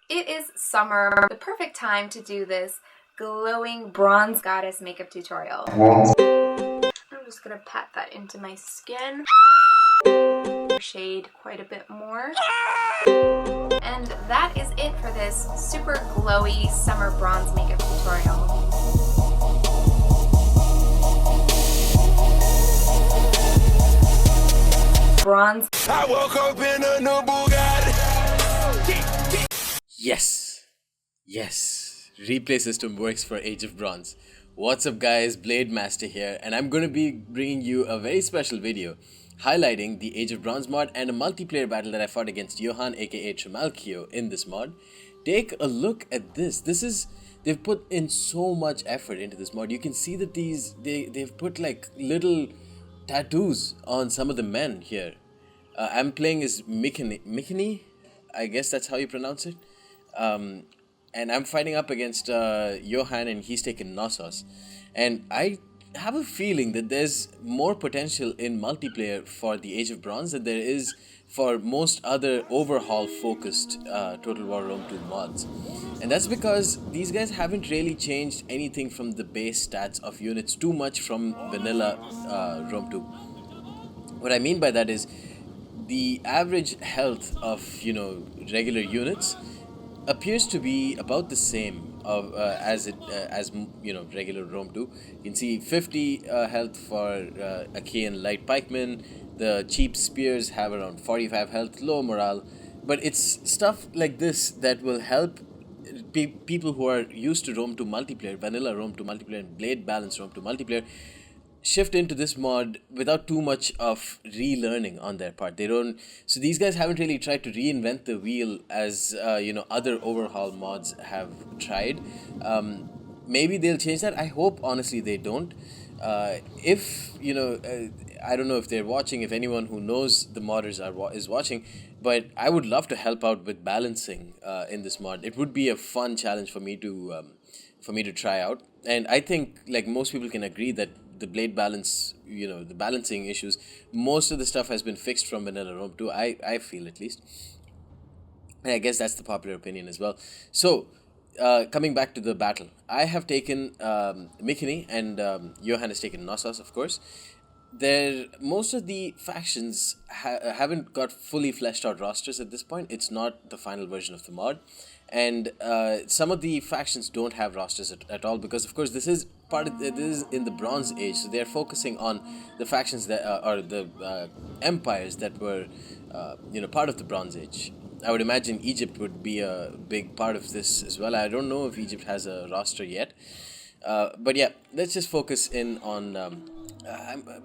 It is summer, the perfect time to do this glowing bronze goddess makeup tutorial. I'm just gonna pat that into my skin, shade quite a bit more. And that is it for this super glowy summer bronze makeup tutorial. Bronze. I woke up in a new Bugatti. Yes, replay system works for Age of Bronze. What's up guys, Blade Master here, and I'm going to be bringing you a very special video highlighting the Age of Bronze mod and a multiplayer battle that I fought against Johan aka Trimalchio in this mod. Take a look at this. They've put in so much effort into this mod. You can see that they've put like little tattoos on some of the men here. I'm playing as Mikini, I guess that's how you pronounce it. And I'm fighting up against Johan, and he's taken Knossos. And I have a feeling that there's more potential in multiplayer for the Age of Bronze than there is for most other overhaul-focused Total War Rome 2 mods. And that's because these guys haven't really changed anything from the base stats of units too much from vanilla Rome 2. What I mean by that is the average health of, regular units appears to be about the same as regular Rome 2. You can see 50 health for Achaean light pikemen. The cheap spears have around 45 health, low morale, but it's stuff like this that will help people who are used to Rome 2 multiplayer, vanilla Rome 2 multiplayer, and blade balance Rome 2 multiplayer shift into this mod without too much of relearning on their part. So these guys haven't really tried to reinvent the wheel as other overhaul mods have tried. Maybe they'll change that. I hope honestly they don't. I don't know if they're watching, if anyone who knows the modders is watching, but I would love to help out with balancing in this mod. It would be a fun challenge for me to try out, and I think like most people can agree that the blade balance, the balancing issues, most of the stuff has been fixed from vanilla Rome 2. I feel at least, and I guess that's the popular opinion as well. So coming back to the battle, I have taken Mikini, and Johan has taken Knossos, of course. Most of the factions haven't got fully fleshed out rosters at this point. It's not the final version of the mod, and some of the factions don't have rosters at all, because of course this is in the Bronze Age, so they're focusing on the factions that are the empires that were part of the Bronze Age. I would imagine Egypt would be a big part of this as well. I don't know if Egypt has a roster yet. But yeah, let's just focus in on,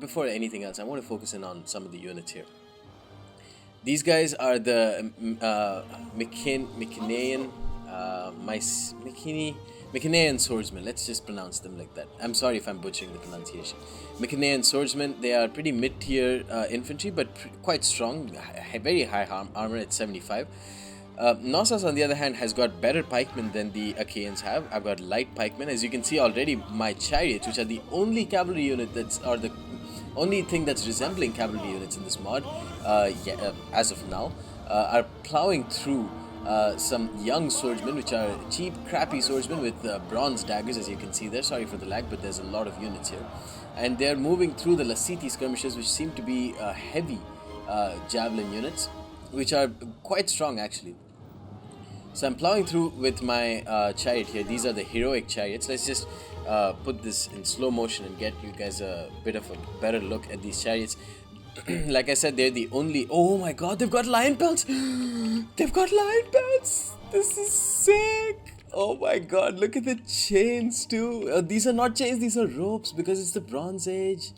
before anything else, I want to focus in on some of the units here. These guys are the Mycenaean swordsmen. Let's just pronounce them like that. I'm sorry if I'm butchering the pronunciation. Mycenaean swordsmen, they are pretty mid-tier infantry, but quite strong, very high armor at 75. Knossos, on the other hand, has got better pikemen than the Achaeans have. I've got light pikemen. As you can see already, my chariots, which are the only cavalry unit the only thing that's resembling cavalry units in this mod, as of now, are plowing through some young swordsmen, which are cheap, crappy swordsmen with bronze daggers, as you can see there. Sorry for the lag, but there's a lot of units here. And they're moving through the Lasiti skirmishers, which seem to be heavy javelin units, which are quite strong actually. So I'm plowing through with my chariot here. These are the heroic chariots. Let's just put this in slow motion and get you guys a bit of a better look at these chariots. Like I said, they're the only... Oh my god, they've got lion belts! They've got lion belts! This is sick! Oh my god, look at the chains too. These are not chains, these are ropes, because it's the Bronze Age.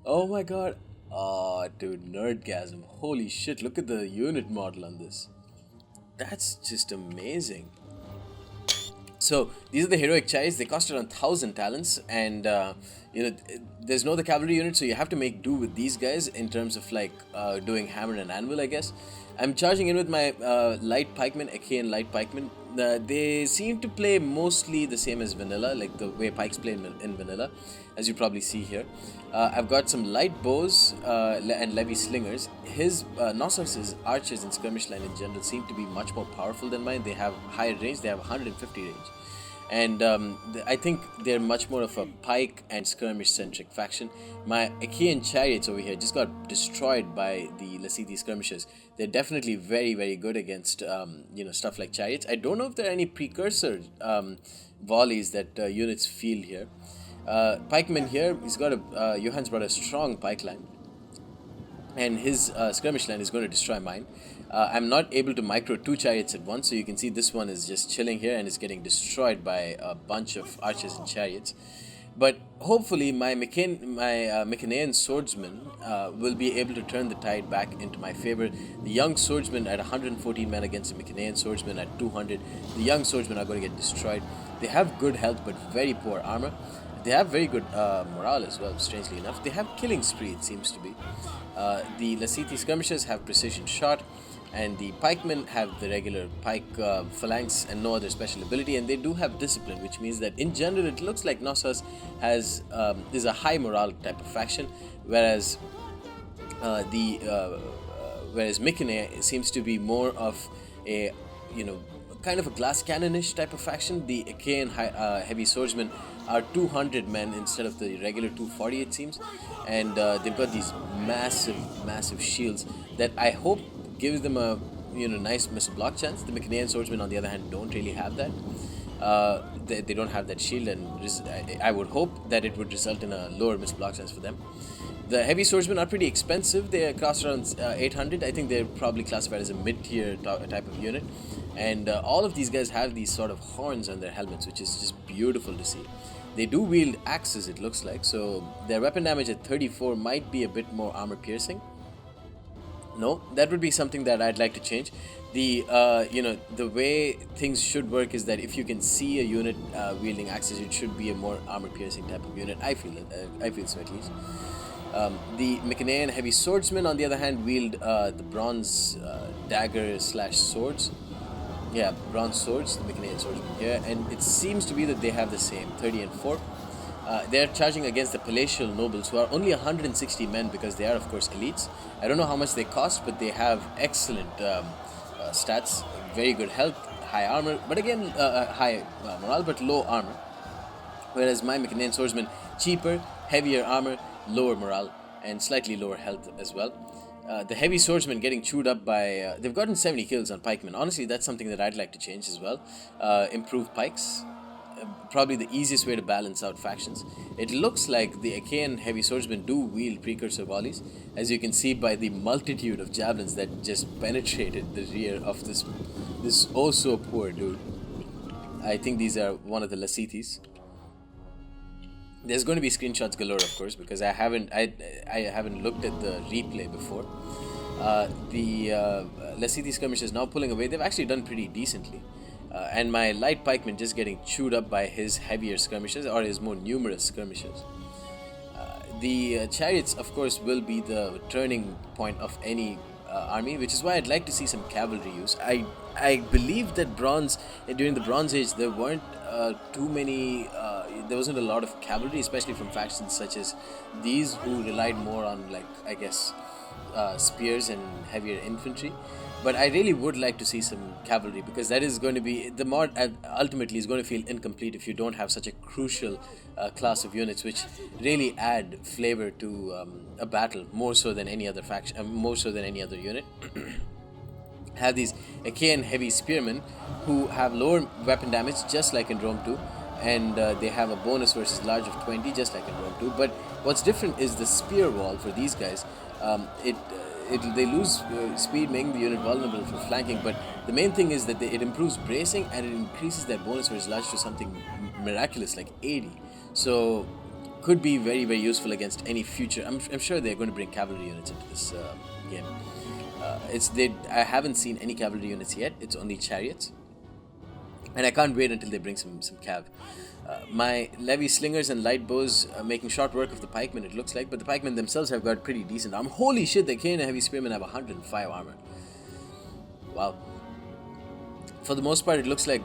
Oh my god. Oh, dude, nerdgasm. Holy shit, look at the unit model on this. That's just amazing. So these are the heroic chariots. They cost around 1,000 talents, and there's no other cavalry unit, so you have to make do with these guys in terms of like doing hammer and anvil, I guess. I'm charging in with my light pikemen, Achaean light pikemen. They seem to play mostly the same as vanilla, like the way pikes play in vanilla, as you probably see here. I've got some light bows and levy slingers. Knossos' archers and skirmish line in general seem to be much more powerful than mine. They have higher range, they have 150 range. And I think they're much more of a pike and skirmish centric faction. My Achaean chariots over here just got destroyed by the Lasiti skirmishers. They're definitely very, very good against stuff like chariots. I don't know if there are any precursor volleys that units feel here. Pikeman here, Johann's brought a strong pike line, and his skirmish line is going to destroy mine. I'm not able to micro 2 chariots at once, so you can see this one is just chilling here and is getting destroyed by a bunch of archers and chariots. But hopefully my Mycenaean swordsman will be able to turn the tide back into my favor. The young swordsmen at 114 men against the Mycenaean swordsman at 200. The young swordsmen are going to get destroyed. They have good health but very poor armor. They have very good morale as well, strangely enough. They have killing spree, it seems to be. The Lasiti skirmishers have precision shot, and the pikemen have the regular pike phalanx and no other special ability, and they do have discipline, which means that in general it looks like Knossos is a high morale type of faction, whereas Mycenae seems to be more of a kind of a glass cannonish type of faction. The Achaean heavy swordsmen are 200 men instead of the regular 240, it seems, and they've got these massive shields that I hope gives them a nice missile block chance. The Mycenaean swordsmen, on the other hand, don't really have that. They don't have that shield, and I would hope that it would result in a lower missile block chance for them. The heavy swordsmen are pretty expensive. They are cost around 800. I think they're probably classified as a mid-tier type of unit. And all of these guys have these sort of horns on their helmets, which is just beautiful to see. They do wield axes, it looks like, so their weapon damage at 34 might be a bit more armor piercing. No, that would be something that I'd like to change. The way things should work is that if you can see a unit wielding axes, it should be a more armor piercing type of unit. I feel so at least. The Mycenaean heavy swordsmen, on the other hand, wield the bronze dagger / swords. Yeah, bronze swords, the Mycenaean swordsmen here, and it seems to be that they have the same 30 and 4. They're charging against the palatial nobles, who are only 160 men because they are, of course, elites. I don't know how much they cost, but they have excellent stats, very good health, high armor, but again, high morale, but low armor. Whereas my Mycenaean swordsmen, cheaper, heavier armor, lower morale, and slightly lower health as well. The heavy swordsmen getting chewed up by... they've gotten 70 kills on pikemen. Honestly, that's something that I'd like to change as well. Improve pikes. Probably the easiest way to balance out factions. It looks like the Achaean heavy swordsmen do wield precursor volleys, as you can see by the multitude of javelins that just penetrated the rear of this oh so poor dude. I think these are one of the Lasitis. There's going to be screenshots galore, of course, because I haven't looked at the replay before. The Lasiti skirmish is now pulling away. They've actually done pretty decently. And my light pikeman just getting chewed up by his heavier skirmishers, or his more numerous skirmishers. The chariots, of course, will be the turning point of any army, which is why I'd like to see some cavalry use. I believe that during the Bronze Age, there weren't there wasn't a lot of cavalry, especially from factions such as these, who relied more on, like, I guess, spears and heavier infantry. But I really would like to see some cavalry, because that is going to be the mod. Ultimately is going to feel incomplete if you don't have such a crucial class of units, which really add flavor to a battle more so than any other faction, more so than any other unit. Have these Achaean heavy spearmen who have lower weapon damage, just like in Rome 2, and they have a bonus versus large of 20, just like in Rome 2. But what's different is the spear wall for these guys. They lose speed, making the unit vulnerable for flanking, but the main thing is that it improves bracing, and it increases their bonus versus large to something miraculous like 80. So could be very, very useful against any future. I'm sure they're going to bring cavalry units into this game. I haven't seen any cavalry units yet. It's only chariots. and I can't wait until they bring some cav. My levy slingers and light bows are making short work of the pikemen, it looks like, but the pikemen themselves have got pretty decent armor. Holy shit, the Kane heavy spearmen have 105 armor. Wow. For the most part, it looks like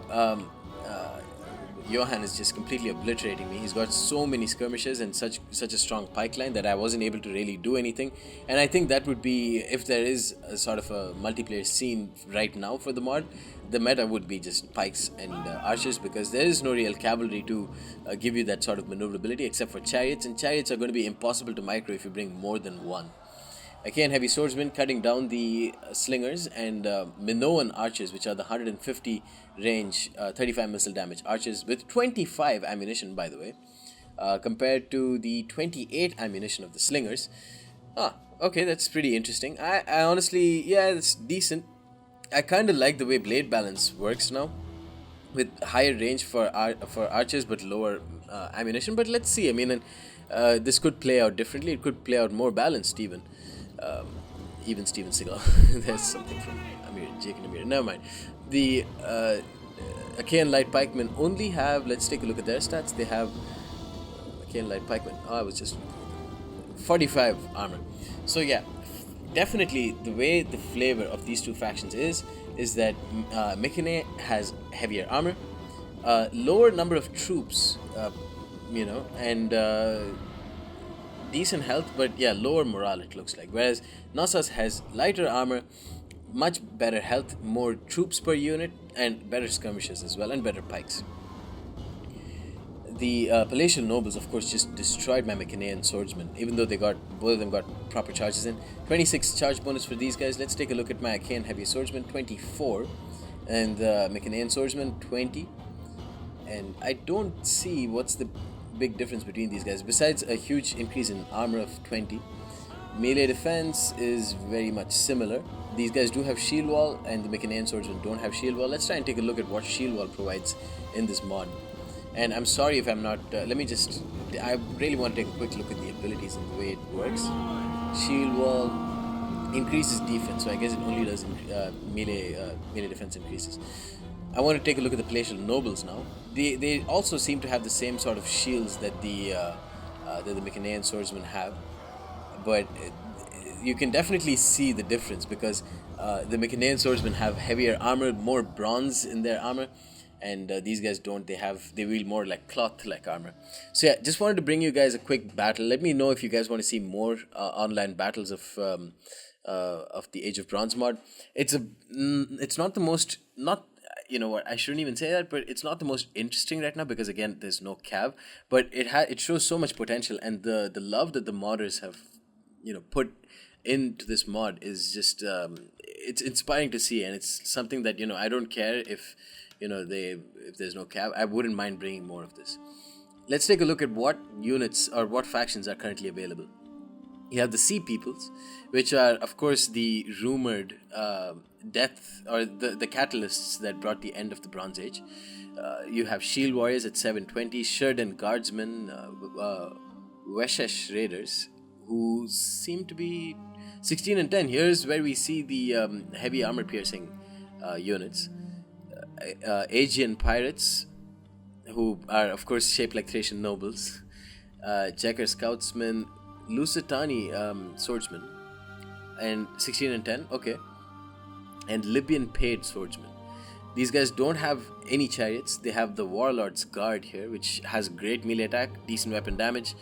Johan is just completely obliterating me. He's got so many skirmishes and such a strong pike line that I wasn't able to really do anything. And I think that would be, if there is a sort of a multiplayer scene right now for the mod, the meta would be just pikes and archers, because there is no real cavalry to give you that sort of maneuverability except for chariots, and chariots are going to be impossible to micro if you bring more than one. Again, heavy swordsmen cutting down the slingers, and Minoan archers, which are the 150 range, 35 missile damage archers with 25 ammunition, by the way, compared to the 28 ammunition of the slingers. Okay, that's pretty interesting. I honestly, yeah, it's decent. I kind of like the way blade balance works now, with higher range for archers but lower ammunition. But let's see. I mean, this could play out differently. It could play out more balanced even. Even Steven Seagal. There's something from Jake and Amir. Never mind. The Achaean Light Pikemen only have, let's take a look at their stats. They have Achaean Light Pikemen. I was just 45 armor. So yeah, definitely the way the flavor of these two factions is that Mycenae has heavier armor, lower number of troops, and decent health, but yeah, lower morale it looks like. Whereas Knossos has lighter armor, much better health, more troops per unit, and better skirmishes as well, and better pikes. The palatial nobles, of course, just destroyed my Mycenaean swordsmen, even though both of them got proper charges in. 26 charge bonus for these guys. Let's take a look at my Achaean heavy swordsman, 24, and Mycenaean swordsman, 20. And I don't see what's the big difference between these guys besides a huge increase in armor of 20. Melee defense is very much similar. These guys do have shield wall, and the Mycenaean swordsmen don't have shield wall. Let's try and take a look at what shield wall provides in this mod. And I'm sorry if I'm not I really want to take a quick look at the abilities and the way it works. Shield wall increases defense, so I guess it only does melee defense increases. I want to take a look at the palatial nobles now. They also seem to have the same sort of shields that the Mycenaean swordsmen have, but you can definitely see the difference, because the Mycenaean swordsmen have heavier armor, more bronze in their armor, and these guys don't. They wield more like cloth-like armor. So yeah, just wanted to bring you guys a quick battle. Let me know if you guys want to see more online battles of the Age of Bronze mod. It's not the most, not, you know what, I shouldn't even say that, but it's not the most interesting right now, because again, there's no cav, but it shows so much potential, and the love that the modders have put into this mod is just it's inspiring to see, and it's something that I don't care if if there's no cav. I wouldn't mind bringing more of this. Let's take a look at what units or what factions are currently available. You have the Sea Peoples, which are, of course, the rumored death, or the catalysts that brought the end of the Bronze Age. You have Shield Warriors at 720, Sheridan Guardsmen, Weshesh Raiders, who seem to be 16 and 10. Here's where we see the heavy armor piercing units. Aegean Pirates, who are, of course, shaped like Thracian nobles. Checker Scoutsmen, Lusitani swordsmen, and 16 and 10, okay, and Libyan paid swordsmen. These guys don't have any chariots. They have the Warlord's Guard here, which has great melee attack, decent weapon damage,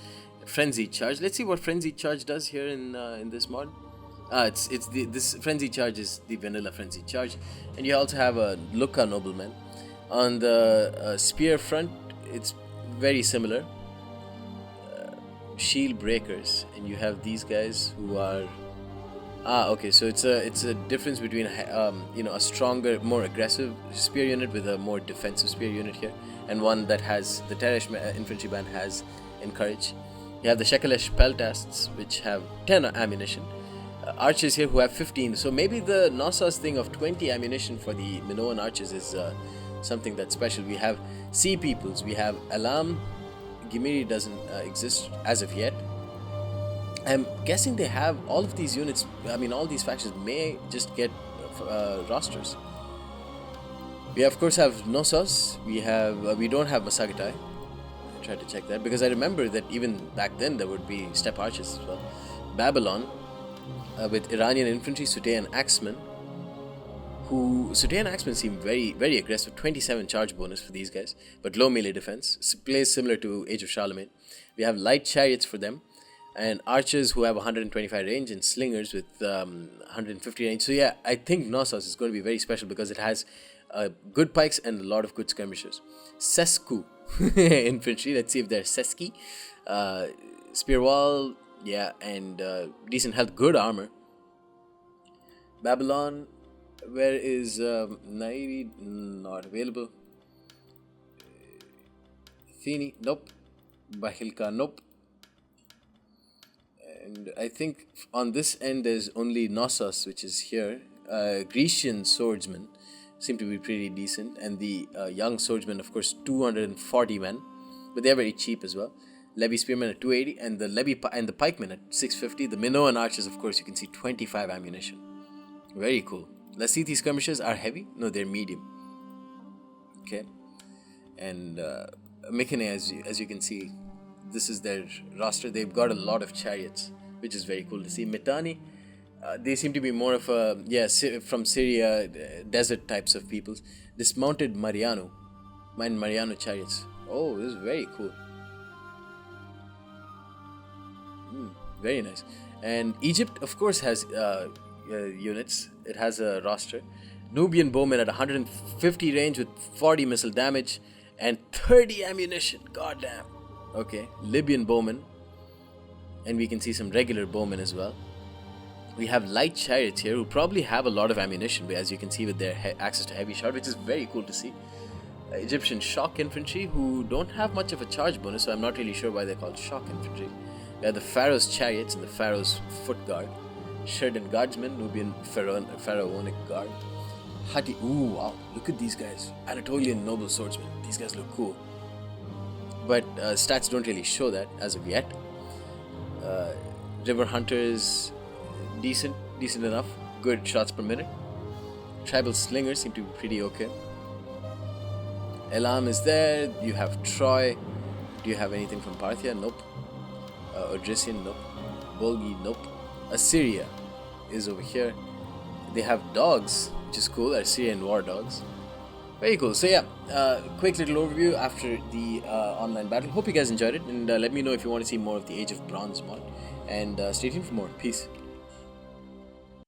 frenzied charge. Let's see what frenzied charge does here in this mod. This frenzied charge is the vanilla frenzied charge, and you also have a Lucca nobleman. On the spear front, it's very similar. Shield breakers, and you have these guys who are okay, so it's a difference between a stronger, more aggressive spear unit with a more defensive spear unit here, and one that has the Teresh infantry band has in courage. You have the Shekelesh peltasts, which have 10 ammunition. Archers here who have 15, so maybe the Knossos thing of 20 ammunition for the Minoan archers is something that's special. We have Sea Peoples, we have Alam. Gimiri doesn't exist as of yet. I'm guessing they have all of these units. I mean, all these factions may just get rosters. We of course have Knossos. We don't have Masagatai. Try to check that because I remember that even back then there would be step archers as well. Babylon with Iranian infantry, Sutay and Axemen. Sutay and Axemen seem very aggressive. 27 charge bonus for these guys, but low melee defense. Plays similar to Age of Charlemagne. We have light chariots for them, and archers who have 125 range and slingers with 150 range. So yeah, I think Knossos is going to be very special because it has good pikes and a lot of good skirmishers. Sesku infantry. Let's see if they're Seski. Spear wall, yeah, and decent health, good armor. Babylon, where is Nairi? Not available. Athene, nope. Bahilka, nope. And I think on this end there's only Knossos, which is here. Grecian swordsmen seem to be pretty decent, and the young swordsmen, of course, 240 men, but they're very cheap as well. Levy spearmen at 280, and the pikemen at 650. The Minoan archers, of course, you can see 25 ammunition. Very cool. Lasiti skirmishers are heavy. No, they're medium. Okay, and Mycenae, as you can see, this is their roster. They've got a lot of chariots, which is very cool to see. Mitanni, they seem to be more of from Syria, desert types of peoples. Dismounted Mariano chariots. Oh, this is very cool. Very nice. And Egypt, of course, has units. It has a roster. Nubian bowmen at 150 range with 40 missile damage and 30 ammunition. Goddamn. Okay, Libyan bowmen, and we can see some regular bowmen as well. We have light chariots here who probably have a lot of ammunition, as you can see with their access to heavy shot, which is very cool to see. Egyptian shock infantry who don't have much of a charge bonus, so I'm not really sure why they're called shock infantry. We have the Pharaoh's chariots and the Pharaoh's foot guard. Sheridan guardsmen, Nubian pharaonic guard. Hati, ooh, wow, look at these guys. Anatolian noble swordsmen. These guys look cool. But stats don't really show that as of yet. River hunters, decent enough, good shots per minute. Tribal slingers seem to be pretty okay. Elam is there. You have Troy. Do you have anything from Parthia? Nope. Odrysian? Nope. Bolgi? Nope. Assyria is over here. They have dogs, which is cool. Assyrian war dogs. Very cool. So yeah, quick little overview after the online battle. Hope you guys enjoyed it, and let me know if you want to see more of the Age of Bronze mod. And stay tuned for more. Peace.